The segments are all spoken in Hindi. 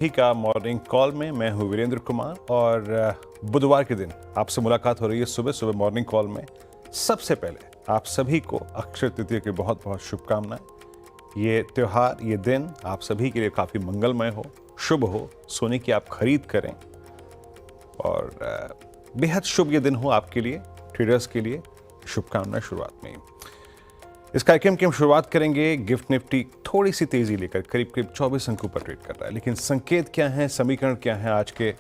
ही का मॉर्निंग कॉल में मैं हूं वीरेंद्र कुमार और बुधवार के दिन आपसे मुलाकात हो रही है सुबह सुबह मॉर्निंग कॉल में। सबसे पहले आप सभी को अक्षय तृतीया की बहुत बहुत शुभकामनाएं। ये त्यौहार, ये दिन आप सभी के लिए काफ़ी मंगलमय हो, शुभ हो, सोने की आप खरीद करें और बेहद शुभ ये दिन हो आपके लिए, ट्रेडर्स के लिए। शुभकामनाएं शुरुआत में। इस कार्यक्रम की हम शुरुआत करेंगे। गिफ्ट निफ्टी थोड़ी सी तेजी लेकर करीब करीब 24 अंकों पर ट्रेड कर रहा है, लेकिन संकेत क्या है, समीकरण क्या है, आज के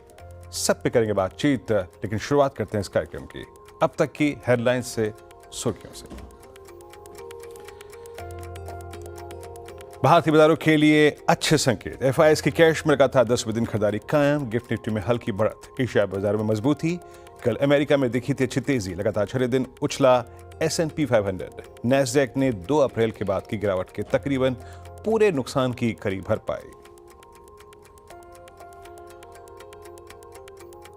सब पे करेंगे बातचीत। लेकिन शुरुआत करते हैं इस कार्यक्रम की अब तक की हेडलाइंस से, सुर्खियों से। भारतीय बाजारों के लिए अच्छे संकेत। एफआईएस की कैश में लगातार 10वें दिन खरीदारी कायम। गिफ्ट निफ्टी में हल्की बढ़त। एशिया बाजार में मजबूती। कल अमेरिका में दिखी थी अच्छी तेजी, लगातार छठे दिन उछला S&P 500। नैस्डैक ने 2 अप्रैल के बाद की गिरावट के तकरीबन पूरे नुकसान की करीब भरपाई।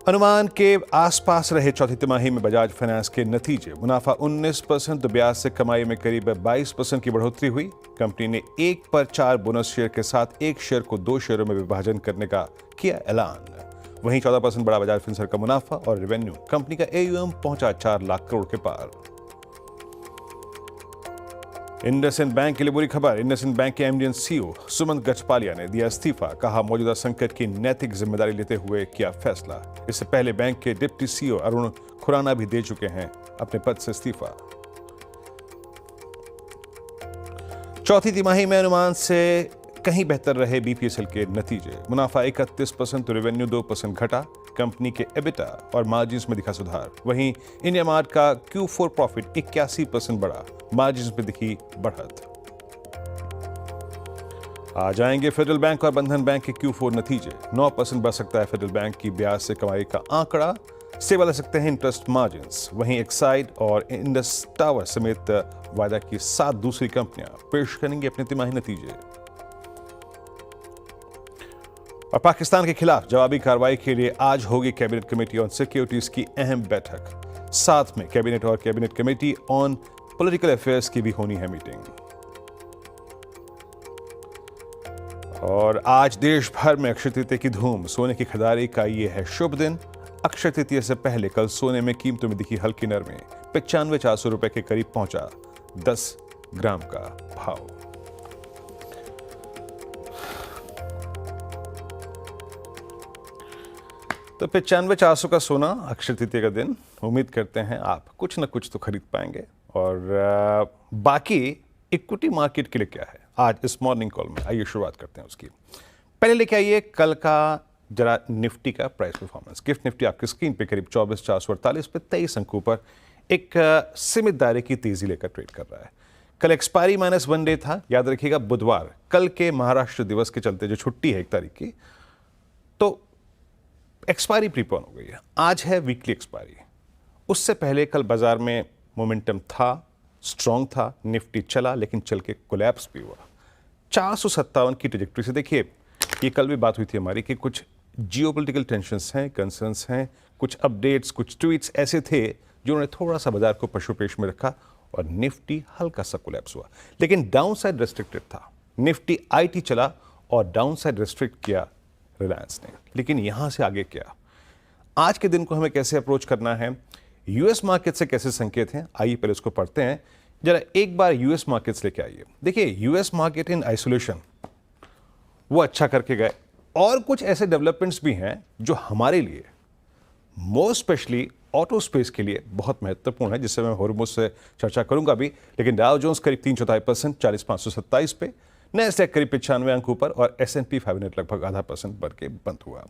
अनुमान के आसपास रहे चौथी तिमाही में बजाज फाइनेंस के नतीजे। मुनाफा 19%, ब्याज से कमाई में करीब 22% की बढ़ोतरी हुई। कंपनी ने 1 पर 4 बोनस शेयर के साथ एक शेयर को 2 शेयरों में विभाजन करने का किया ऐलान। वहीं 14% बड़ा बजाज फिनसर्व का मुनाफा और रेवेन्यू। कंपनी का AUM पहुंचा 4 लाख करोड़ के पार। इंडसइंड बैंक के लिए बुरी खबर। इंडसइंड बैंक के MD एंड CEO सुमंत गजपालिया ने दिया इस्तीफा। कहा, मौजूदा संकट की नैतिक जिम्मेदारी लेते हुए किया फैसला। इससे पहले बैंक के डिप्टी CEO अरुण खुराना भी दे चुके हैं अपने पद से इस्तीफा। चौथी तिमाही में अनुमान से कहीं बेहतर रहे BPSL के नतीजे। मुनाफा 31%, रेवेन्यू 2% घटा। कंपनी के एबिटा और मार्जिन्स में दिखा सुधार। वहीं इंडिया मार्ट का Q4 प्रॉफिट 81% बढ़ा, मार्जिन्स में दिखी बढ़त। आ जाएंगे फेडरल बैंक और बंधन बैंक के Q4 नतीजे। 9% बढ़ सकता है फेडरल बैंक की ब्याज से कमाई का आंकड़ा। स्टेबल रह सकते हैं इंटरेस्ट मार्जिन्स। वहीं एक्साइड और इंडस टावर समेत वायदा की 7 दूसरी कंपनियां पेश करेंगी अपने तिमाही नतीजे। और पाकिस्तान के खिलाफ जवाबी कार्रवाई के लिए आज होगी कैबिनेट कमेटी ऑन सिक्योरिटीज की अहम बैठक। साथ में कैबिनेट और cabinet committee on political affairs की भी होनी है मीटिंग। और आज देश भर में अक्षय तृतीया की धूम। सोने की खरीदारी का ये है शुभ दिन। अक्षय तृतीया से पहले कल सोने में कीमतों में दिखी हल्की नरमी। 95,400 रुपए के करीब पहुंचा 10 ग्राम का भाव। तो 95,400 का सोना अक्षय तृतीया का दिन। उम्मीद करते हैं आप कुछ ना कुछ तो खरीद पाएंगे। और बाकी इक्विटी मार्केट के लिए क्या है आज इस मॉर्निंग कॉल में, आइए शुरुआत करते हैं उसकी। पहले लेके आइए कल का जरा निफ्टी का प्राइस परफॉर्मेंस। गिफ्ट निफ्टी आपकी स्क्रीन पे करीब 24,448 पे 23 अंकों पर एक सीमित दायरे की तेजी लेकर ट्रेड कर रहा है। कल एक्सपायरी -1 डे था, याद रखिएगा बुधवार, कल के महाराष्ट्र दिवस के चलते जो छुट्टी है 1 तारीख की, तो एक्सपायरी प्रीपोन हो गई है। आज है वीकली एक्सपायरी। उससे पहले कल बाजार में मोमेंटम था, स्ट्रांग था, निफ्टी चला, लेकिन चल के कोलैप्स भी हुआ। 457 की ट्रेजेक्टरी से देखिए, ये कल भी बात हुई थी हमारी कि कुछ जियोपॉलिटिकल टेंशंस हैं, कंसर्न्स हैं, कुछ अपडेट्स, कुछ ट्वीट्स ऐसे थे जिन्होंने थोड़ा सा बाजार को पशुपेश में रखा और निफ्टी हल्का सा कोलैप्स हुआ। लेकिन डाउन साइड रेस्ट्रिक्टेड था। निफ्टी IT चला और डाउन साइड रेस्ट्रिक्ट किया रिलायंस ने। लेकिन यहां से आगे क्या, आज के दिन को हमें कैसे अप्रोच करना है, US मार्केट से कैसे संकेत हैं, आइए पहले उसको पढ़ते हैं। जरा एक बार US मार्केट्स लेके आइए। देखिए US मार्केट इन आइसोलेशन वो अच्छा करके गए और कुछ ऐसे डेवलपमेंट्स भी हैं जो हमारे लिए, मोस्ट स्पेशली ऑटो स्पेस के लिए बहुत महत्वपूर्ण है, जिससे मैं हॉर्मोज से चर्चा करूंगा भी। लेकिन डाउ जोन्स करीब 3/4% 40,527 पे, नैस्डैक करीब 95 अंकों पर और S&P 500 लगभग 0.5% बढ़ के बंद हुआ।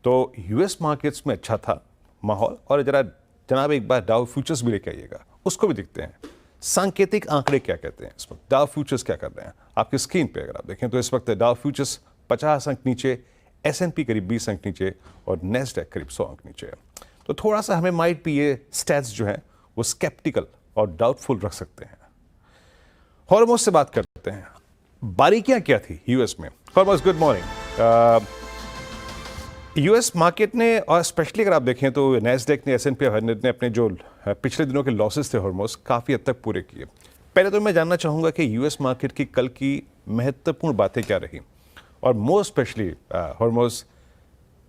तो US मार्केट्स में अच्छा था माहौल। और जरा जनाब एक बार डाउ फ्यूचर्स भी लेके आइएगा, उसको भी देखते हैं। सांकेतिक आंकड़े क्या कहते हैं इस वक्त, डाउ फ्यूचर्स क्या कर रहे हैं। आपकी स्क्रीन पे अगर आप देखें तो इस वक्त डाउ फ्यूचर्स 50 अंक नीचे, S&P करीब 20 अंक नीचे और नैस्डैक करीब 100 अंक नीचे है। तो थोड़ा सा हमें माइट भी ये स्टैट्स जो हैं वो स्केप्टिकल और डाउटफुल रख सकते हैं। हॉर्मोज से बात करते हैं, बारीकियां क्या थी US में। Hormoz, good morning. US market ने, और स्पेशली अगर आप देखें तो नैस्डैक ने, S&P 500 ने अपने जो पिछले दिनों के लॉसेस थे हॉर्मोज काफ़ी हद तक पूरे किए। पहले तो मैं जानना चाहूँगा कि US मार्केट की कल की महत्वपूर्ण बातें क्या रही। और मोर स्पेशली हॉर्मोज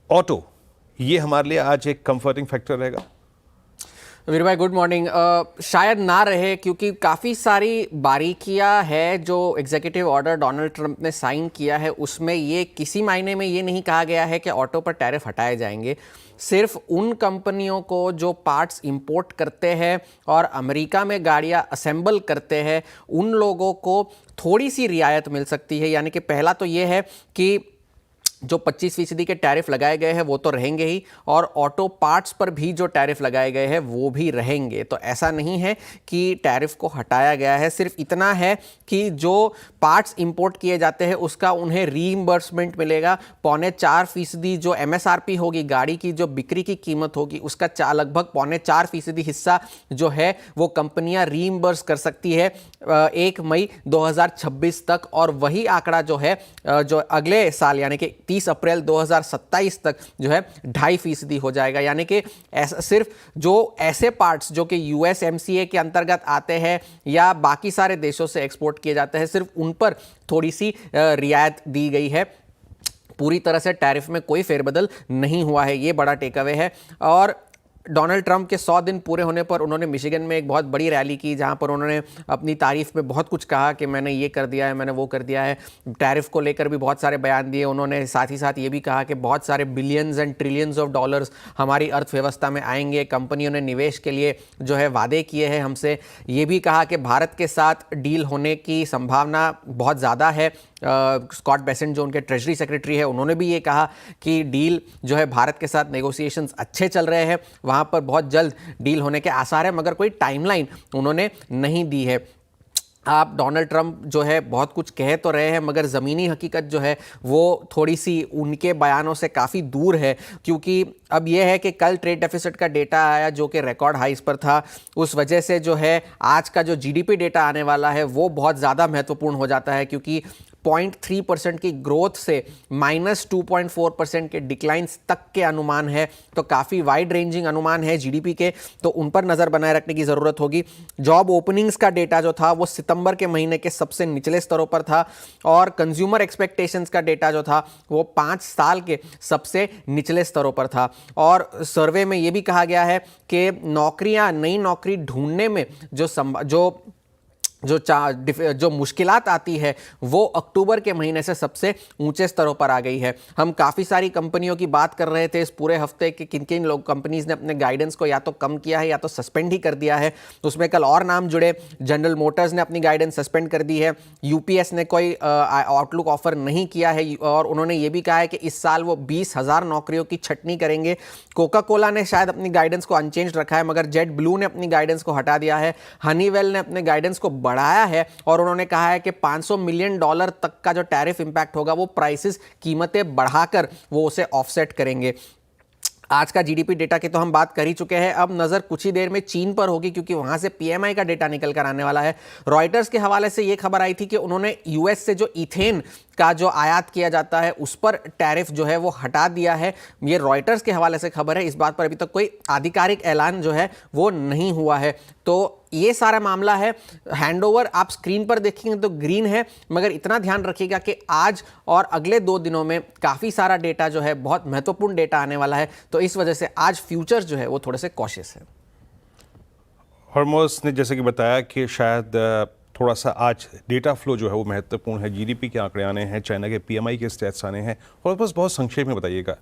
ऑटो, ये हमारे लिए आज एक कंफर्टिंग फैक्टर रहेगा? वीर भाई गुड मॉर्निंग। शायद ना रहे, क्योंकि काफ़ी सारी बारीकियां है जो एग्जीक्यूटिव ऑर्डर डोनाल्ड ट्रंप ने साइन किया है, उसमें ये किसी मायने में ये नहीं कहा गया है कि ऑटो पर टैरिफ हटाए जाएंगे। सिर्फ उन कंपनियों को जो पार्ट्स इंपोर्ट करते हैं और अमेरिका में गाड़ियां असेंबल करते हैं, उन लोगों को थोड़ी सी रियायत मिल सकती है। यानी कि पहला तो ये है कि जो 25% के टैरिफ लगाए गए हैं वो तो रहेंगे ही, और ऑटो पार्ट्स पर भी जो टैरिफ लगाए गए हैं वो भी रहेंगे। तो ऐसा नहीं है कि टैरिफ को हटाया गया है, सिर्फ इतना है कि जो पार्ट्स इंपोर्ट किए जाते हैं उसका उन्हें रीइंबर्समेंट मिलेगा। 4.25% जो MSRP होगी, गाड़ी की जो बिक्री की कीमत होगी, उसका लगभग 4.25% हिस्सा जो है वो कंपनियां रीइंबर्स कर सकती है 1 मई 2026 तक। और वही आंकड़ा जो है जो अगले साल यानी कि 30 अप्रैल 2027 तक जो है 2.5% हो जाएगा। यानी कि ऐसा सिर्फ जो ऐसे पार्ट्स जो कि USMCA के अंतर्गत आते हैं या बाकी सारे देशों से एक्सपोर्ट किए जाते हैं, सिर्फ उन पर थोड़ी सी रियायत दी गई है। पूरी तरह से टैरिफ में कोई फेरबदल नहीं हुआ है, ये बड़ा टेक अवे है। और डोनाल्ड ट्रंप के 100 दिन पूरे होने पर उन्होंने मिशिगन में एक बहुत बड़ी रैली की, जहां पर उन्होंने अपनी तारीफ में बहुत कुछ कहा कि मैंने ये कर दिया है, मैंने वो कर दिया है। टैरिफ को लेकर भी बहुत सारे बयान दिए उन्होंने। साथ ही साथ ये भी कहा कि बहुत सारे billions and trillions of dollars हमारी अर्थव्यवस्था में आएंगे। कंपनियों ने निवेश के लिए जो है वादे किए हैं हमसे। ये भी कहा कि भारत के साथ डील होने की संभावना बहुत ज़्यादा है। स्कॉट बेसेंट जो उनके ट्रेजरी सेक्रेटरी है, उन्होंने भी ये कहा कि डील जो है भारत के साथ नेगोशिएशंस अच्छे चल रहे हैं, वहाँ पर बहुत जल्द डील होने के आसार है, मगर कोई टाइमलाइन उन्होंने नहीं दी है। आप डोनाल्ड ट्रंप जो है बहुत कुछ कह तो रहे हैं, मगर ज़मीनी हकीकत जो है वो थोड़ी सी उनके बयानों से काफ़ी दूर है। क्योंकि अब यह है कि कल ट्रेड डेफिसिट का डेटा आया जो कि रिकॉर्ड हाइस पर था, उस वजह से जो है आज का जो GDP डेटा आने वाला है वो बहुत ज़्यादा महत्वपूर्ण हो जाता है। क्योंकि 0.3% की ग्रोथ से -2.4% के डिक्लाइंस तक के अनुमान है, तो काफ़ी वाइड रेंजिंग अनुमान है GDP के, तो उन पर नज़र बनाए रखने की ज़रूरत होगी। जॉब ओपनिंग्स का डेटा जो था वो सितंबर के महीने के सबसे निचले स्तरों पर था, और कंज्यूमर एक्सपेक्टेशंस का डेटा जो था वो 5 साल के सबसे निचले स्तरों पर था। और सर्वे में ये भी कहा गया है कि नई नौकरी ढूंढने में जो मुश्किलात आती है वो अक्टूबर के महीने से सबसे ऊंचे स्तरों पर आ गई है। हम काफ़ी सारी कंपनियों की बात कर रहे थे इस पूरे हफ्ते कि किन किन लोग कंपनीज ने अपने गाइडेंस को या तो कम किया है या तो सस्पेंड ही कर दिया है। उसमें कल और नाम जुड़े। जनरल मोटर्स ने अपनी गाइडेंस सस्पेंड कर दी है। UPS ने कोई आउटलुक ऑफर नहीं किया है, और उन्होंने ये भी कहा है कि इस साल वो 20,000 नौकरियों की छटनी करेंगे। कोका कोला ने शायद अपनी गाइडेंस को अनचेंज रखा है, मगर जेट ब्लू ने अपनी गाइडेंस को हटा दिया है। हनीवेल ने अपने गाइडेंस को बढ़ाया है, और उन्होंने कहा है कि $500 मिलियन तक का जो टैरिफ इंपैक्ट होगा वो प्राइसेस कीमतें बढ़ाकर वो उसे ऑफसेट करेंगे। आज का GDP डेटा की तो हम बात कर ही चुके हैं। अब नजर कुछ ही देर में चीन पर होगी, क्योंकि वहां से PMI का डेटा निकल कर आने वाला है। रॉयटर्स के हवाले से यह खबर आई थी कि उन्होंने US से जो इथेन का जो आयात किया जाता है उस पर टैरिफ जो है वो हटा दिया है। ये रॉयटर्स के हवाले से खबर है, इस बात पर अभी तक कोई आधिकारिक ऐलान जो है वो नहीं हुआ है। तो ये सारा मामला है। हैंडओवर आप स्क्रीन पर देखेंगे तो ग्रीन है, मगर इतना ध्यान रखिएगा कि आज और अगले 2 दिनों में काफ़ी सारा डेटा जो है, बहुत महत्वपूर्ण डेटा आने वाला है, तो इस वजह से आज फ्यूचर्स जो है वो थोड़े से कॉशियस है। हॉर्मोज ने जैसे कि बताया कि शायद थोड़ा सा आज डेटा फ्लो जो है वो महत्वपूर्ण है। GDP के आंकड़े आने हैं, चाइना के PMI के स्टैट्स आने हैं, और बस बहुत संक्षेप में बताइएगा।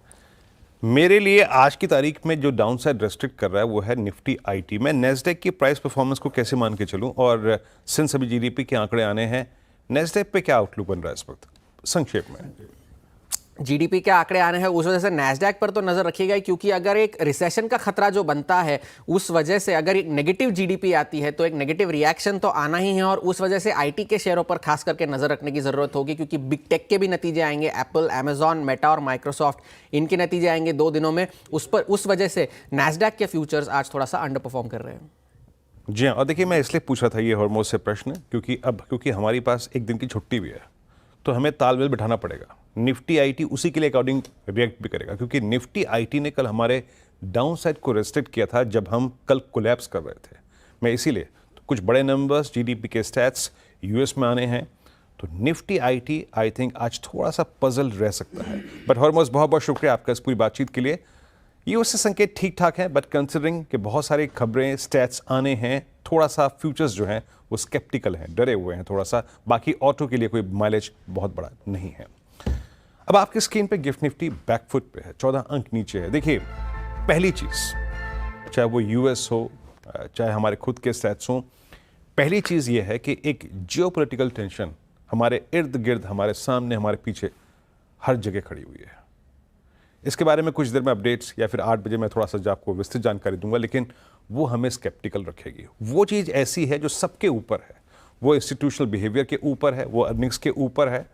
मेरे लिए आज की तारीख में जो डाउन साइड रेस्ट्रिक्ट कर रहा है वो है निफ्टी IT। मैं नेस्डेक की प्राइस परफॉर्मेंस को कैसे मान के चलूं, और सिंस अभी GDP के आंकड़े आने हैं, नेस्डेक पे क्या आउटलुक बन रहा है इस वक्त संक्षेप में? GDP के आंकड़े आने हैं, उस वजह से नैस्डैक पर तो नजर रखिएगा, क्योंकि अगर एक रिसेशन का खतरा जो बनता है उस वजह से अगर एक नेगेटिव GDP आती है तो एक नेगेटिव रिएक्शन तो आना ही है, और उस वजह से IT के शेयरों पर खास करके नजर रखने की जरूरत होगी, क्योंकि बिग टेक के भी नतीजे आएंगे। एप्पल, Amazon, मेटा और माइक्रोसॉफ्ट, इनके नतीजे आएंगे 2 दिनों में। उस वजह से नैस्डैक के फ्यूचर्स आज थोड़ा सा अंडर परफॉर्म कर रहे हैं। जी हाँ, और देखिए मैं इसलिए पूछा था ये हॉर्मोज से प्रश्न, क्योंकि हमारे पास एक दिन की छुट्टी भी है, तो हमें तालमेल बिठाना पड़ेगा। निफ्टी IT उसी के लिए अकॉर्डिंग रिएक्ट भी करेगा, क्योंकि निफ्टी IT ने कल हमारे डाउन साइड को रेस्ट्रिक्ट किया था जब हम कल कोलैप्स कर रहे थे। मैं इसीलिए कुछ बड़े नंबर्स, GDP के स्टैट्स US में आने हैं, तो निफ्टी आईटी आई थिंक आज थोड़ा सा पजल रह सकता है। बट हॉर्मोस बहुत बहुत शुक्रिया आपका इस पूरी बातचीत के लिए। ये उससे संकेत ठीक ठाक हैं, बट कंसिडरिंग कि बहुत सारी खबरें स्टैट्स आने हैं, थोड़ा सा फ्यूचर्स जो हैं वो स्केप्टिकल हैं, डरे हुए हैं थोड़ा सा। बाकी ऑटो के लिए कोई माइलेज बहुत बड़ा नहीं है। अब आपकी स्क्रीन पे गिफ्ट निफ्टी बैकफुट पे है, 14 अंक नीचे है। देखिए, पहली चीज, चाहे वो यूएस हो चाहे हमारे खुद के स्टैट्स हों, पहली चीज ये है कि एक जियोपॉलिटिकल टेंशन हमारे इर्द गिर्द, हमारे सामने, हमारे पीछे हर जगह खड़ी हुई है। इसके बारे में कुछ देर में अपडेट्स या फिर 8 बजे मैं थोड़ा सा आपको विस्तृत जानकारी दूंगा, लेकिन वो हमें स्केप्टिकल रखेगी। वो चीज़ ऐसी है जो सबके ऊपर है, वो इंस्टीट्यूशनल बिहेवियर के ऊपर है, वो अर्निंग्स के ऊपर है,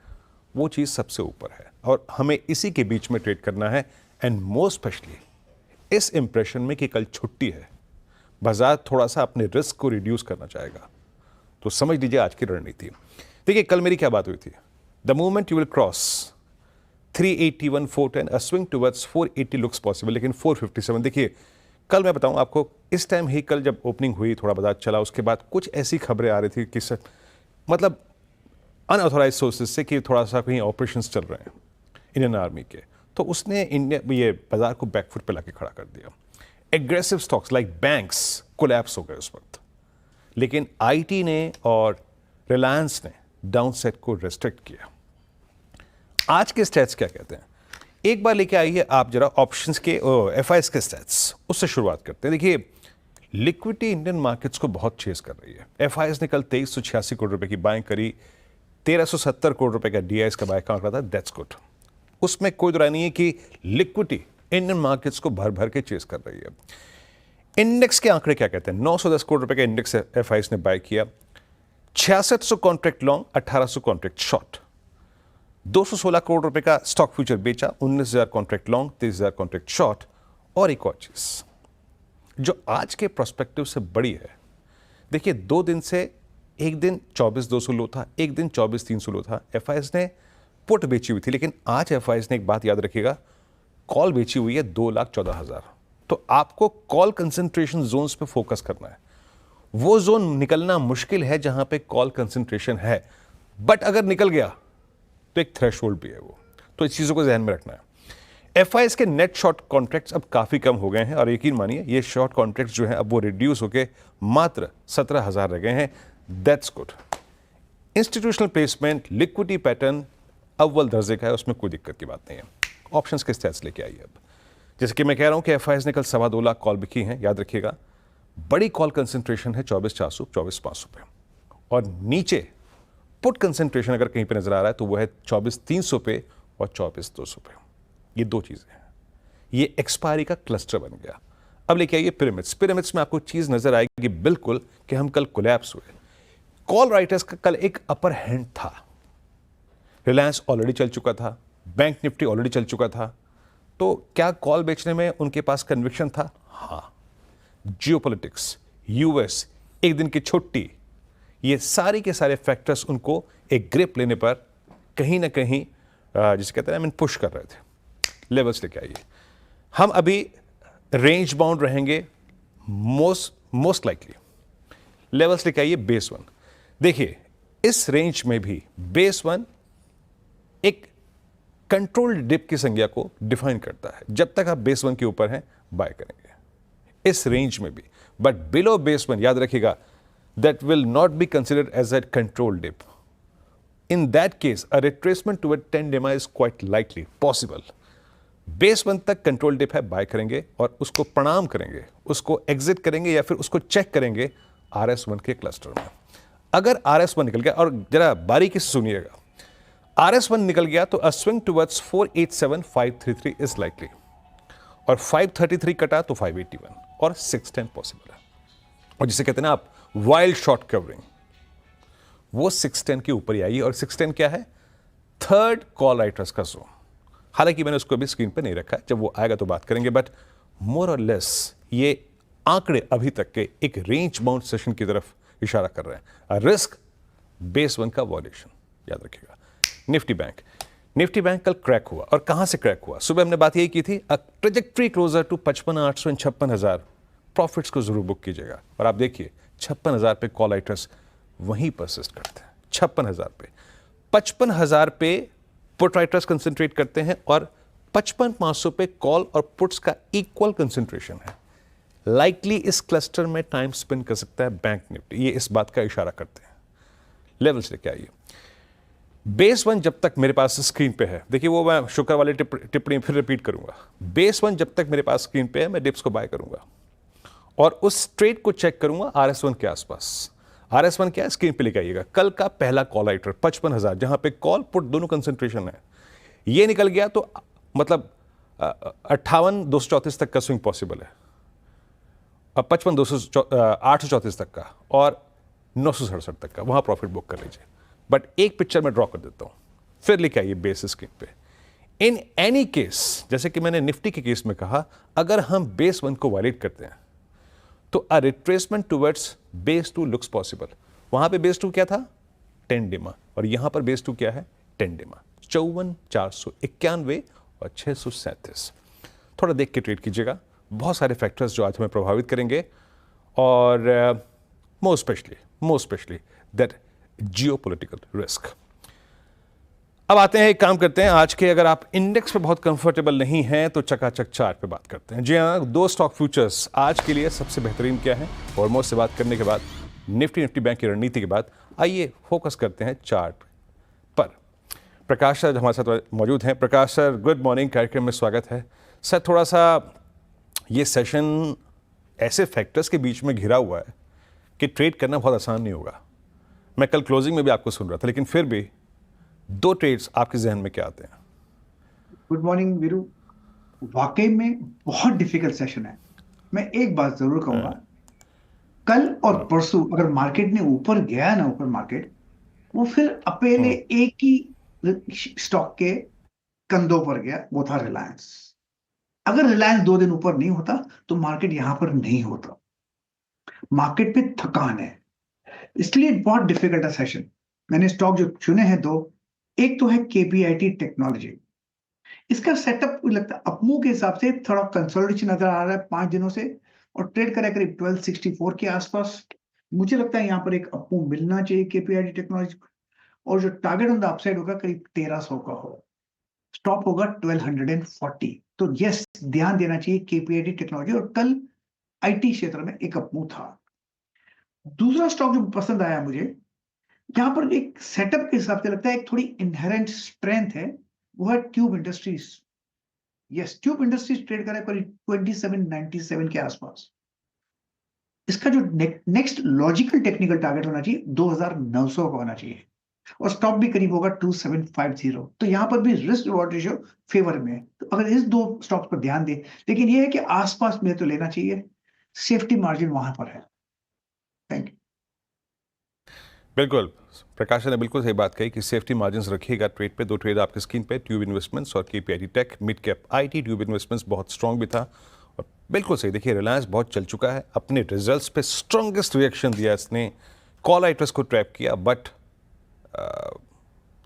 वो चीज़ सबसे ऊपर है और हमें इसी के बीच में ट्रेड करना है। एंड मोर स्पेशली इस इंप्रेशन में कि कल छुट्टी है, बाजार थोड़ा सा अपने रिस्क को रिड्यूस करना चाहेगा। तो समझ लीजिए आज की रणनीति। देखिए, कल मेरी क्या बात हुई थी, the moment you will cross 381 410 a swing towards 480 looks possible, लेकिन 457। देखिए, कल मैं बताऊं आपको, इस टाइम ही कल जब ओपनिंग हुई, थोड़ा बाजार चला, उसके बाद कुछ ऐसी खबरें आ रही थी कि मतलब अनऑथोराइज सोर्सेज से कि थोड़ा सा कहीं ऑपरेशंस चल रहे हैं इंडियन आर्मी के, तो उसने ये बाजार को बैकफुट पे लाके खड़ा कर दिया। Aggressive stocks like banks collapse हो गए उस वक्त, लेकिन आईटी ने और रिलायंस ने डाउन सेट को रेस्ट्रिक्ट किया। आज के स्टैट्स क्या कहते हैं, एक बार लेके आइए आप जरा ऑप्शंस के एफआईएस के स्टैट्स, उससे शुरुआत करते हैं। देखिए, लिक्विडिटी इंडियन मार्केट्स को बहुत चेज कर रही है। एफआईएस ने कल 2386 करोड़ रुपए की बाइंग करी, 1370 करोड़ रुपए का डीआईएस का बाय काउंट रहा था, दैट्स गुड। उसमें कोई दो राय नहीं है कि लिक्विडिटी इंडियन मार्केट्स को भर भर के चेज कर रही है। इंडेक्स के आंकड़े क्या कहते हैं, 910 करोड़ रुपए का इंडेक्स एफआईएस ने बाय किया, 6600 contract long, 1800 contract short, 216 crore रुपए का स्टॉक फ्यूचर बेचा, 19,000 कॉन्ट्रैक्ट लॉन्ग, 23,000 कॉन्ट्रैक्ट शॉर्ट। और एक और चीज जो आज के प्रोस्पेक्टिव से बड़ी है, देखिए 2 दिन से एक दिन 24,200 लो था, एक दिन 24,300 लो था, एफआईएस ने पुट बेची हुई थी, लेकिन आज एफआईएस ने एक बात याद रखिएगा, कॉल बेची हुई है 2,14,000। तो आपको कॉल कंसंट्रेशन जोन्स पे फोकस करना है। वो जोन निकलना मुश्किल है जहां पे कॉल कंसंट्रेशन है, बट अगर निकल गया तो एक थ्रेशोल्ड भी है वो, तो इस चीजों को ध्यान में रखना है। एफआईएस के नेट शॉर्ट कॉन्ट्रैक्ट्स अब काफी कम हो गए हैं और यकीन मानिए ये शॉर्ट कॉन्ट्रैक्ट्स जो हैं अब वो रिड्यूस होके मात्र 17,000 रह गए हैं, that's good. Institutional placement, liquidity pattern अव्वल दर्जे का है, उसमें कोई दिक्कत की बात नहीं है। ऑप्शंस के स्टैट्स लेके आइए अब। जैसे कि मैं कह रहा हूं कि एफआईएस ने कल 2.25 लाख कॉल बिकी हैं, याद रखिएगा बड़ी कॉल कंसंट्रेशन है 24,400, 24,500 पे, और नीचे पुट कंसंट्रेशन अगर कहीं पे नजर आ रहा है तो वो है 24,300 पे और 24,200 पे। ये 2 चीजें हैं, ये एक्सपायरी का क्लस्टर बन गया। अब लेके आइए पिरामिड्स। पिरामिड्स में आपको चीज नजर आएगी बिल्कुल कि हम कल कोलैप्स हुए। कॉल राइटर्स का कल एक अपर हैंड था, रिलायंस ऑलरेडी चल चुका था, बैंक निफ्टी ऑलरेडी चल चुका था, तो क्या कॉल बेचने में उनके पास कन्विक्शन था? हाँ। जियोपॉलिटिक्स, यूएस, एक दिन की छुट्टी, ये सारी के सारे फैक्टर्स उनको एक ग्रिप लेने पर कहीं ना कहीं जिसे कहते हैं पुश कर रहे थे। लेवल्स लेके आइए, हम अभी रेंज बाउंड रहेंगे मोस्ट लाइकली। लेवल्स लेके आइए बेस 1। देखिए, इस रेंज में भी बेस 1 एक कंट्रोल्ड डिप की संज्ञा को डिफाइन करता है। जब तक आप बेस 1 के ऊपर हैं बाय करेंगे इस रेंज में भी, बट बिलो बेस 1 याद रखिएगा that will not be considered as a control dip. In that case, a retracement toward 10 EMA is quite likely, possible. Base 1 तक कंट्रोल डिप है, बाय करेंगे और उसको प्रणाम करेंगे, उसको एग्जिट करेंगे या फिर उसको चेक करेंगे RS1 के क्लस्टर में। अगर RS1 निकल गया, और जरा बारीकी से सुनिएगा, RS1 निकल गया तो a swing towards 487,533 is likely, और 533 कटा तो 581 और 610 पॉसिबल है। और जिसे कहते हैं ना आप वाइल्ड शॉर्ट कवरिंग, वो 610 के ऊपर ही आई, और 610 क्या है? थर्ड कॉल राइटर्स का जोन। हालांकि मैंने उसको अभी स्क्रीन पे नहीं रखा है, जब वो आएगा तो बात करेंगे, बट मोर और लेस ये आंकड़े अभी तक के एक रेंज बाउंड सेशन की तरफ इशारा कर रहे हैं। रिस्क बेस 1 का वॉल्यूशन याद रखिएगा। निफ्टी बैंक कल क्रैक हुआ, और कहां से क्रैक हुआ? सुबह हमने बात यही की थी, a trajectory closer to 55,800 and 56,000। Profits को जरूर बुक कीजिएगा, और आप देखिए 56,000 पे कॉल राइटर्स वहीं परसिस्ट करते हैं, 56,000 पे 55,000 पे पुट राइटर्स कंसंट्रेट करते हैं और 55,500 पे कॉल और पुट्स का इक्वल कंसंट्रेशन है। लाइकली इस क्लस्टर में टाइम स्पेंड कर सकता है बैंक निफ्टी, ये इस बात का इशारा करते हैं। लेवल्स लेके आइए। बेस 1 जब तक मेरे पास स्क्रीन पे है, देखिए वो मैं शुक्र वाली टिप्पणी फिर रिपीट करूंगा। बेस 1 जब तक मेरे पास स्क्रीन पे है, मैं डिप्स को बाय करूंगा और उस ट्रेड को चेक करूंगा RS1 के आसपास। RS1 क्या है, स्क्रीन पे लेके आइएगा। कल का पहला कॉल राइटर 55,000, जहां पे कॉल पुट दोनों कंसंट्रेशन है, ये निकल गया तो मतलब 58,234 तक का स्विंग पॉसिबल है, 834 तक का और 967 तक का, वहां प्रॉफिट बुक कर लीजिए। बट एक पिक्चर में ड्रॉ कर देता हूं, फिर लिखा ये बेस स्क्रीन पे। इन एनी केस, जैसे कि मैंने निफ्टी के केस में कहा, अगर हम बेस 1 को वायलेट करते हैं तो a retracement towards base 2 looks possible. वहां पे बेस 2 क्या था, 10 डिमा, और यहां पर बेस 2 क्या है, 10 डिमा। 54,491 और 637। थोड़ा देख के ट्रेड कीजिएगा, बहुत सारे फैक्टर्स जो आज हमें प्रभावित करेंगे, और most specially that geopolitical risk. अब आते हैं, एक काम करते हैं, आज के अगर आप इंडेक्स पे बहुत कंफर्टेबल नहीं हैं तो चकाचक चार्ट पे बात करते हैं। जी हाँ, 2 स्टॉक फ्यूचर्स आज के लिए सबसे बेहतरीन क्या है, ऑलमोस्ट से बात करने के बाद, निफ्टी बैंक की रणनीति के बाद, आइए फोकस करते हैं चार्ट पर। प्रकाश सर हमारे साथ मौजूद हैं। प्रकाश सर, गुड मॉर्निंग, कार्यक्रम में स्वागत है। सर, थोड़ा सा ये सेशन ऐसे फैक्टर्स के बीच में घिरा हुआ है कि ट्रेड करना बहुत आसान नहीं होगा। मैं कल क्लोजिंग में भी आपको सुन रहा था, लेकिन फिर भी 2 ट्रेड्स आपके जहन में क्या आते हैं? गुड मॉर्निंग वीरू, वाकई में बहुत डिफिकल्ट सेशन है। मैं एक बात जरूर कहूंगा, कल और परसों अगर मार्केट ने ऊपर गया ना, ऊपर मार्केट, वो फिर पहले एक ही स्टॉक के कंधों पर गया, वो था रिलायंस। अगर रिलायंस 2 दिन ऊपर नहीं होता तो मार्केट यहां पर नहीं होता। मार्केट पे थकान है, इसलिए बहुत डिफिकल्ट है सेशन। मैंने स्टॉक जो चुने हैं 2, एक तो है KPIT टेक्नोलॉजी। इसका सेटअप लगता है अपमूव के हिसाब से थोड़ा कंसोलिडेशन नजर आ रहा है 5 दिनों से, और ट्रेड करें करीब 1264 के आसपास। मुझे लगता है यहां पर एक अपमूव मिलना चाहिए KPIT टेक्नोलॉजी, और जो टारगेट ऑन द अपसाइड होगा करीब 1300 का हो, स्टॉप होगा 1240। तो यस, ध्यान देना चाहिए KPIT टेक्नोलॉजी, और कल IT क्षेत्र में एक अपमूव था। दूसरा स्टॉक जो पसंद आया मुझे, यहां पर एक सेटअप के हिसाब से लगता है एक थोड़ी इनहेरेंट स्ट्रेंथ है, वो है tube industries. Yes, tube industries trade करें करीब 2797 के आसपास। इसका जो नेक्स्ट लॉजिकल टेक्निकल टारगेट होना चाहिए 2900 का होना चाहिए, और स्टॉप भी करीब होगा 2750। तो यहां पर भी रिस्क रिवॉर्ड रेशियो फेवर में है। तो अगर इस 2 स्टॉक्स पर ध्यान दें, लेकिन यह है कि आसपास में तो लेना चाहिए, सेफ्टी मार्जिन वहां पर है। Thank you. बिल्कुल, प्रकाश ने बिल्कुल सही बात कही कि सेफ्टी मार्जिन रखिएगा ट्रेड पे। 2 ट्रेड आपकी स्क्रीन पे, ट्यूब इन्वेस्टमेंट्स और KPIT tech. Mid cap IT tube investments बहुत स्ट्रॉन्ग भी था, और बिल्कुल सही, देखिए रिलायंस बहुत चल चुका है, अपने रिजल्ट्स पे स्ट्रॉन्गेस्ट रिएक्शन दिया इसने, कॉल राइटर्स को ट्रैप किया, बट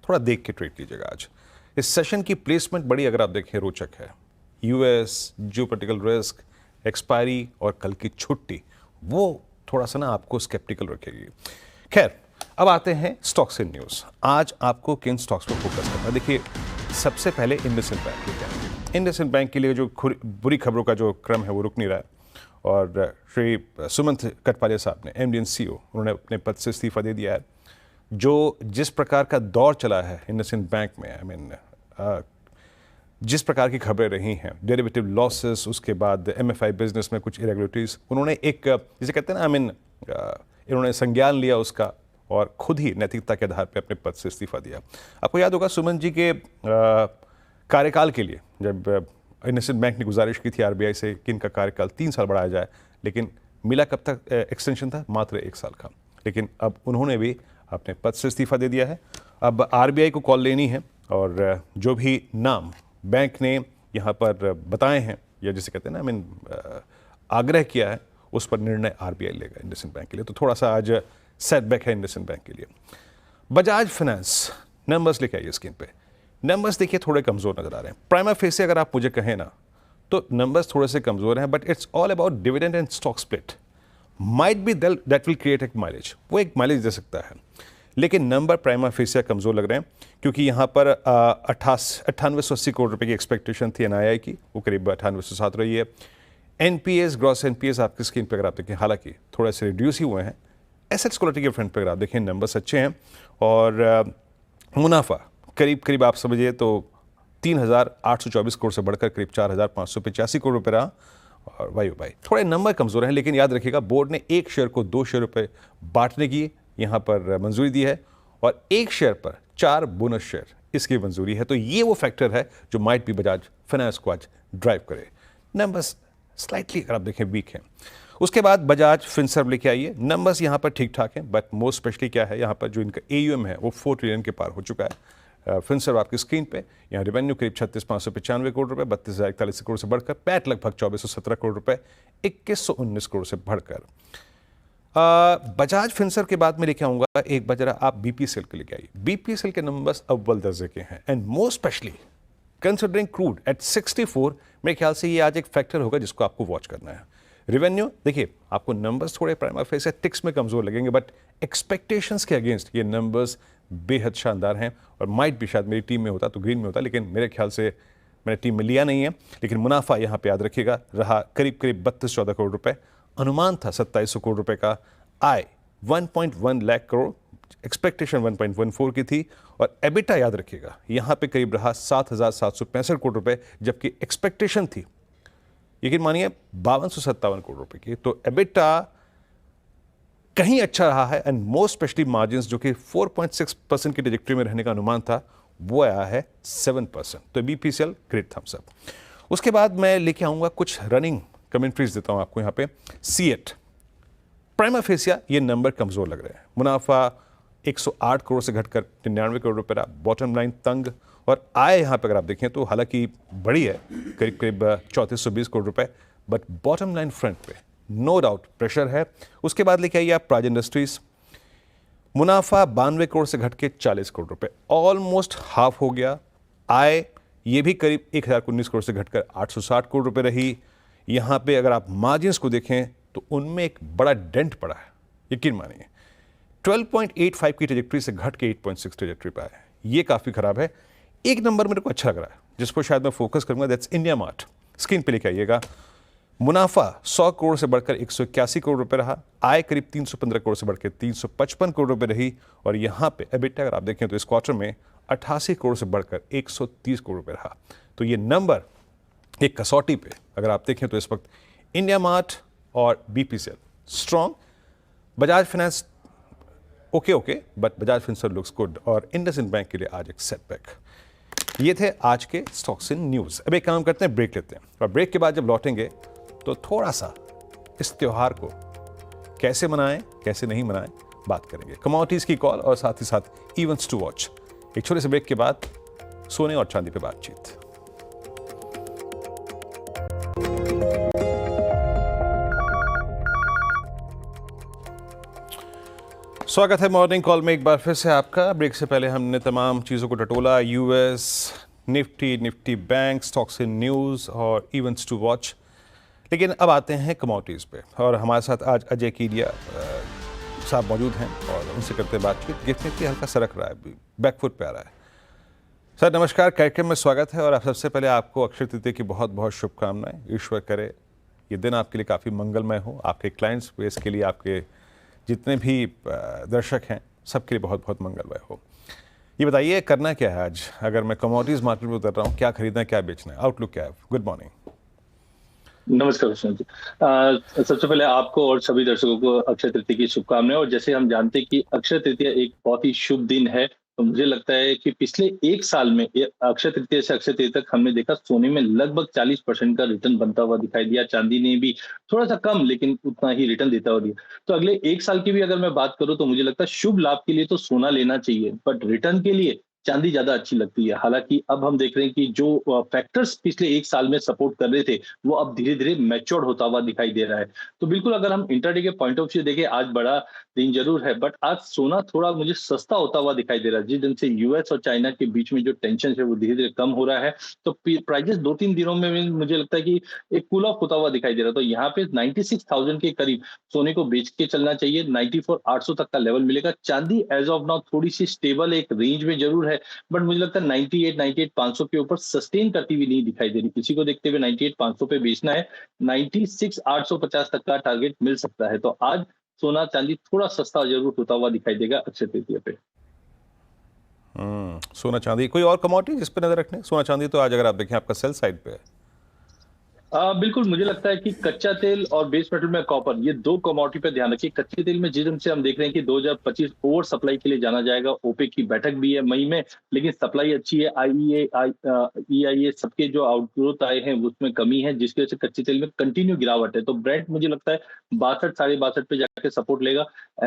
थोड़ा देख के ट्रेड कीजिएगा। आज इस सेशन की प्लेसमेंट बड़ी, अगर आप देखें, रोचक है। US जियोपॉलिटिकल रिस्क, एक्सपायरी और कल की छुट्टी, वो थोड़ा सा ना आपको स्केप्टिकल रखेगी। खैर, अब आते हैं स्टॉक्स इन न्यूज़। आज आपको किन स्टॉक्स पर फोकस करना है? देखिए, सबसे पहले इंडसइंड बैंक के लिए। इंडसइंड बैंक के लिए जो बुरी खबरों का जो क्रम है वो रुक नहीं रहा है, और श्री सुमंत कटपालिया साहब ने, MD and CEO, उन्होंने अपने पद से इस्तीफा दे दिया है। जो जिस प्रकार का दौर चला है इंडसइंड बैंक में, जिस प्रकार की खबरें रही हैं, डेरिवेटिव लॉसेस, उसके बाद MFI बिजनेस में कुछ इरेगुलरिटीज, उन्होंने एक, जिसे कहते हैं ना, इन्होंने संज्ञान लिया उसका, और खुद ही नैतिकता के आधार पे अपने पद से इस्तीफा दिया। आपको याद होगा सुमन जी के कार्यकाल के लिए, जब इंडसइंड बैंक ने गुजारिश की थी RBI से कि इनका कार्यकाल 3 साल बढ़ाया जाए, लेकिन मिला कब तक एक्सटेंशन था? मात्र 1 साल का। लेकिन अब उन्होंने भी अपने पद से इस्तीफा दे दिया है। अब RBI को कॉल लेनी है, और जो भी नाम बैंक ने यहाँ पर बताए हैं, या जिसे कहते हैं ना, आग्रह किया है, उस पर निर्णय RBI लेगा इंडसइंड बैंक के लिए। तो थोड़ा सा आज सेटबैक है इंडसइंड बैंक के लिए। बजाज फाइनेंस, नंबर्स लेके आइए स्क्रीन पे। नंबर्स देखिए थोड़े कमजोर नजर आ रहे हैं। प्राइमा फेस अगर आप मुझे कहें ना, तो नंबर्स थोड़े से कमजोर हैं, but it's all about dividend and stock split. Might be that will create एक माइलेज, वो एक माइलेज दे सकता है। लेकिन नंबर प्राइमा फेसिया कमज़ोर लग रहे हैं क्योंकि यहाँ पर 9880 करोड़ रुपए की एक्सपेक्टेशन थी एनआईआई की, वो करीब 9807 रही है। एनपीएस, ग्रॉस एनपीएस आपकी स्क्रीन पर अगर आप देखें हालांकि थोड़े से रिड्यूस ही हुए हैं। एसेट्स क्वालिटी के फ्रंट पर अगर आप देखें नंबर्स अच्छे हैं और मुनाफा करीब करीब आप समझिए तो 3,824 करोड़ से बढ़कर करीब 4,585 करोड़ रुपए रहा। और भाई थोड़े नंबर कमज़ोर हैं, लेकिन याद रखिएगा बोर्ड ने एक शेयर को 2 शेयर रुपए बांटने की यहाँ पर मंजूरी दी है और एक शेयर पर 4 बोनस शेयर इसकी मंजूरी है। तो ये वो फैक्टर है जो माइट भी बजाज फाइनेंस को आज ड्राइव करे। नंबर्स स्लाइटली अगर आप देखें वीक हैं। उसके बाद बजाज फिनसर्व लेके आइए, नंबर्स यहाँ पर ठीक ठाक हैं, बट मोस्ट स्पेशली क्या है यहाँ पर जो इनका एयूएम है वो 4 ट्रिलियन के पार हो चुका है। फिनसर्व आपकी स्क्रीन पे, यहाँ रेवेन्यू करीब 36,595 करोड़ रुपए, 32,041 करोड़ से बढ़कर, पैट लगभग 2,417 करोड़ रुपए, 2,119 करोड़ से बढ़कर। बजाज फिनसर्व के बाद मैं लेके आऊँगा एक बार जरा आप बीपीसीएल के लेके आइए। बीपीसीएल के नंबर्स अव्वल दर्जे के हैं and most specially considering crude at 64, मेरे ख्याल से ये आज एक फैक्टर होगा जिसको आपको वॉच करना है। रेवेन्यू देखिए, आपको नंबर्स थोड़े प्राइमा फेस टिक्स में कमजोर लगेंगे, बट एक्सपेक्टेशंस के अगेंस्ट ये नंबर्स बेहद शानदार हैं और माइट भी शायद मेरी टीम में होता तो ग्रीन में होता, लेकिन मेरे ख्याल से मैंने टीम में लिया नहीं है। लेकिन मुनाफा यहाँ पे याद रखिएगा रहा करीब करीब 32-14 करोड़ रुपए, अनुमान था 2700 करोड़ रुपए का, आय 1.1 लाख करोड़, एक्सपेक्टेशन 1.14 की थी और एबिटा याद रखिएगा यहाँ पे करीब रहा 7,765 करोड़ रुपए, जबकि एक्सपेक्टेशन थी यकीन मानिए 5257 करोड़ रुपए की। तो एबिटा कहीं अच्छा रहा है एंड मोस्ट स्पेशली मार्जिन्स जो कि 4.6% की ट्रैजेक्टरी में रहने का अनुमान था वो आया है 7%। तो बीपीसीएल ग्रेट थम्स अप। उसके बाद मैं लेके आऊँगा कुछ रनिंग कमेंट्रीज देता हूँ आपको यहाँ पे। सीएट प्राइमा फेसिया ये नंबर कमज़ोर लग रहे हैं, मुनाफा 108 करोड़ से घटकर 99 करोड़ रुपए रहा, बॉटम लाइन तंग और आय यहाँ पे अगर आप देखें तो हालांकि बड़ी है करीब करीब 3420 करोड़ रुपए, बट बॉटम लाइन फ्रंट पे नो डाउट प्रेशर है। उसके बाद लेके आइए आप प्राज इंडस्ट्रीज, मुनाफा 92 करोड़ से घट के 40 करोड़ रुपए, ऑलमोस्ट हाफ हो गया। आय ये भी करीब 1019 करोड़ से घटकर 860 करोड़ रुपए रही। यहाँ पे अगर आप मार्जिन्स को देखें तो उनमें एक बड़ा डेंट पड़ा है, यकीन मानिए 12.85 की ट्रैजेक्टरी से घट के 8.6 ट्रैजेक्टरी पे आया है, ये काफ़ी खराब है। एक नंबर मेरे को अच्छा लग रहा है जिसको शायद मैं फोकस करूंगा, दैट्स इंडिया मार्ट। स्क्रीन पे लेके आइएगा, मुनाफा 100 करोड़ से बढ़कर 181 करोड़ रुपए रहा, आय करीब 315 करोड़ से बढ़कर 355 करोड़ रुपए रही और यहाँ पे एबिटा अगर आप देखें तो इस क्वार्टर में 88 करोड़ से बढ़कर 130 करोड़ रुपए रहा। तो ये नंबर एक कसौटी पे अगर आप देखें तो इस वक्त इंडिया मार्ट और BPCL strong, Bajaj finance okay but Bajaj Finserv looks good और इंडसइंड बैंक के लिए आज एक सेटबैक। ये थे आज के स्टॉक्स इन न्यूज़। अब एक काम करते हैं, ब्रेक लेते हैं और ब्रेक के बाद जब लौटेंगे तो थोड़ा सा इस त्योहार को कैसे मनाएं कैसे नहीं मनाएं बात करेंगे, कमोडिटीज़ की कॉल और साथ ही साथ इवेंट्स टू वॉच। एक छोटे से ब्रेक के बाद सोने और चांदी पे बातचीत। स्वागत है मॉर्निंग कॉल में एक बार फिर से आपका। ब्रेक से पहले हमने तमाम चीज़ों को टटोला, US, Nifty bank, stocks in news और इवेंट्स टू वॉच। लेकिन अब आते हैं कमोडिटीज़ पे और हमारे साथ आज अजय कीडिया साहब मौजूद हैं और उनसे करते हैं बातचीत। गिफ्ट निफ्टी हल्का सरक रहा है, बैकफुट पे आ रहा है। सर नमस्कार, कार्यक्रम में स्वागत है और आप सबसे पहले आपको अक्षय तृतीया की बहुत बहुत शुभकामनाएं। ईश्वर करे ये दिन आपके लिए काफ़ी मंगलमय हो, आपके क्लाइंट्स बेस के लिए, आपके जितने भी दर्शक हैं सबके लिए बहुत बहुत मंगलमय हो। ये बताइए करना क्या है आज, अगर मैं कमोडिटीज़ मार्केट में उतर रहा हूँ, क्या खरीदना है क्या बेचना है, आउटलुक क्या है? Good morning. नमस्कार कृष्ण जी। सबसे पहले आपको और सभी दर्शकों को अक्षय तृतीया की शुभकामनाएं। और जैसे हम जानते हैं कि अक्षय तृतीया एक बहुत ही शुभ दिन है, तो मुझे लगता है कि पिछले एक साल में अक्षय तृतीया से अक्षय तृतीया तक हमने देखा सोने में लगभग 40% का रिटर्न बनता हुआ दिखाई दिया, चांदी ने भी थोड़ा सा कम लेकिन उतना ही रिटर्न देता हुआ दिया। तो अगले एक साल की भी अगर मैं बात करूं तो मुझे लगता है शुभ लाभ के लिए तो सोना लेना चाहिए, बट रिटर्न के लिए चांदी ज्यादा अच्छी लगती है। हालांकि अब हम देख रहे हैं कि जो फैक्टर्स पिछले एक साल में सपोर्ट कर रहे थे वो अब धीरे धीरे मैच्योर होता हुआ दिखाई दे रहा है। तो बिल्कुल अगर हम इंट्राडे के पॉइंट ऑफ व्यू देखें, आज बड़ा दिन जरूर है, बट आज सोना थोड़ा मुझे सस्ता होता हुआ दिखाई दे रहा है। जिस ढंग से यूएस और चाइना के बीच में जो टेंशन है वो धीरे धीरे कम हो रहा है, तो प्राइजेस 2-3 दिनों में मुझे लगता है कि एक कूल ऑफ होता हुआ दिखाई दे रहा है। तो यहाँ पे 96,000 के करीब सोने को बेच के चलना चाहिए। 94,800 तक का लेवल मिलेगा। चांदी एज ऑफ नाउ थोड़ी सी स्टेबल एक रेंज में जरूर है, बट मुझे लगता है 98,500 के ऊपर सस्टेन करती हुई नहीं दिखाई दे रही। इसी को देखते हुए 98,500 पे बेचना है। 96,850 तक का टारगेट मिल सकता है। तो आज सोना चांदी थोड़ा सस्ता जरूर होता हुआ दिखाई देगा अक्षय तृतीया पे। सोना चांदी कोई और कमोडिटी जिस पर नजर रखने? सोना चांदी तो आज अगर आप देखें आपका सेल साइड पे है। बिल्कुल मुझे लगता है कि कच्चा तेल और बेस मेटल में कॉपर, ये दो कमोडिटी पे ध्यान रखिए। कच्चे तेल में जिस ढंग से हम देख रहे हैं कि 2025 ओवर सप्लाई के लिए जाना जाएगा। ओपेक की बैठक भी है मई में, लेकिन सप्लाई अच्छी है। EIA सबके जो आउटग्रोथ आए हैं उसमें कमी है, जिसकी वजह से कच्चे तेल में कंटिन्यू गिरावट है। तो ब्रेंट मुझे लगता है 62 62.5 पे जाके सपोर्ट लेगा।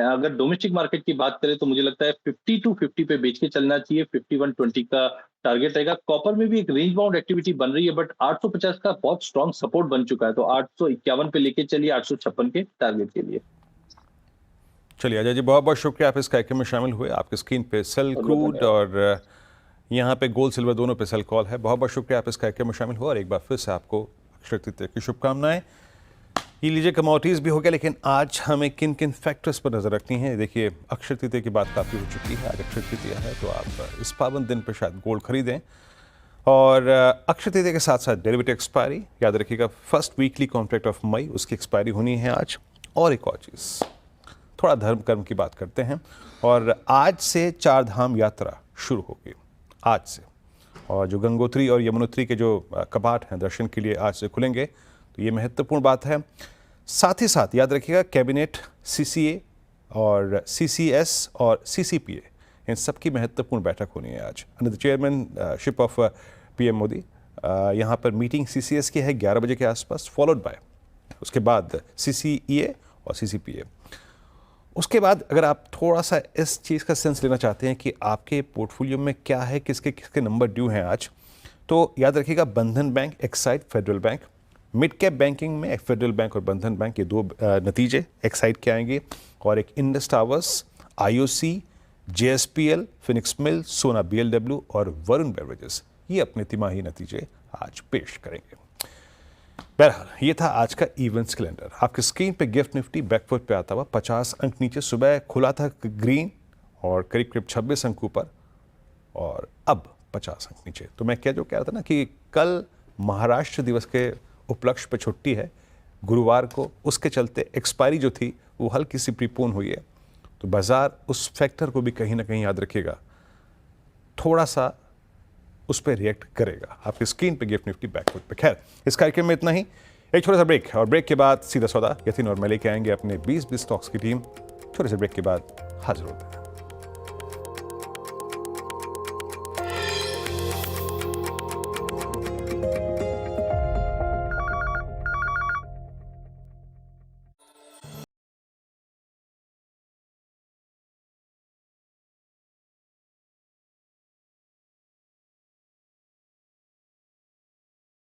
अगर डोमेस्टिक मार्केट की बात करें तो मुझे लगता है 50 to 50 पे बेच के चलना चाहिए। 51.20 का टारगेट रहेगा। कॉपर में भी एक रेंज बाउंड एक्टिविटी बन रही है, बट 850 का बहुत स्ट्रॉन्ग सपोर्ट बन चुका है। तो 851 पे लेके चलिए 856 के टारगेट के लिए। चलिए अजय जी, बहुत बहुत शुक्रिया आप इस कार्यक्रम में शामिल हुए। आपकी स्क्रीन पे सेल क्रूड और यहाँ पे गोल्ड सिल्वर दोनों पे सेल कॉल है। बहुत बहुत शुक्रिया आप इस कार्यक्रम में शामिल हुए और एक बार फिर से आपको अक्षय तृतीया की शुभकामनाएं। ये लीजिए कमोडिटीज़ भी हो गया, लेकिन आज हमें किन किन फैक्टर्स पर नज़र रखनी है। देखिए अक्षय तृतीया की बात काफ़ी हो चुकी है। आज अक्षय तृतीया है तो आप इस पावन दिन पर शायद गोल्ड खरीदें। और अक्षय तृतीया के साथ साथ डेरिवेटिव एक्सपायरी याद रखिएगा। First weekly contract of May उसकी एक्सपायरी होनी है आज। और एक और चीज़, थोड़ा धर्म कर्म की बात करते हैं। और आज से 4 धाम यात्रा शुरू होगी आज से, और जो गंगोत्री और यमुनोत्री के जो कपाट हैं दर्शन के लिए आज से खुलेंगे, तो ये महत्वपूर्ण बात है। साथ ही साथ याद रखिएगा कैबिनेट, CCA और CCS और CCPA, इन सब की महत्वपूर्ण बैठक होनी है आज under the chairmanship of PM Modi. यहाँ पर मीटिंग CCS की है 11 बजे के आसपास, फॉलोड बाय उसके बाद CCEA और CCPA। उसके बाद अगर आप थोड़ा सा इस चीज़ का सेंस लेना चाहते हैं कि आपके पोर्टफोलियो में क्या है, किसके किसके नंबर ड्यू हैं आज, तो याद रखिएगा बंधन bank, Exide, federal bank. Mid cap banking में फेडरल बैंक और बंधन बैंक, ये दो नतीजे एक्साइड के आएंगे। और एक Indus towers, IOC, JSPL, Phoenix mill, Sona BLW और वरुण बेवरेजेस, ये अपने तिमाही नतीजे आज पेश करेंगे। बहरहाल ये था आज का इवेंट्स कैलेंडर। आपकी स्क्रीन पे गिफ्ट निफ्टी बैकफुट पे आता हुआ 50 अंक नीचे, सुबह खुला था ग्रीन और करीब करीब 26 अंक ऊपर, और अब 50 अंक नीचे। तो मैं जो कह रहा था ना कि कल महाराष्ट्र दिवस के उपलक्ष्य पे छुट्टी है गुरुवार को, उसके चलते एक्सपायरी जो थी वो हल्की सी प्रीपोन हुई है। तो बाजार उस फैक्टर को भी कहीं ना कहीं याद रखिएगा, थोड़ा सा उस पर रिएक्ट करेगा। आपकी स्क्रीन पे गिफ्ट निफ्टी बैकफुट पे। खैर इस कार्यक्रम में इतना ही, एक छोटा सा ब्रेक, और ब्रेक के बाद सीधा सौदा यतीन और मैं लेके आएंगे अपने 20 स्टॉक्स की टीम। छोटे से ब्रेक के बाद हाजिर होते हैं।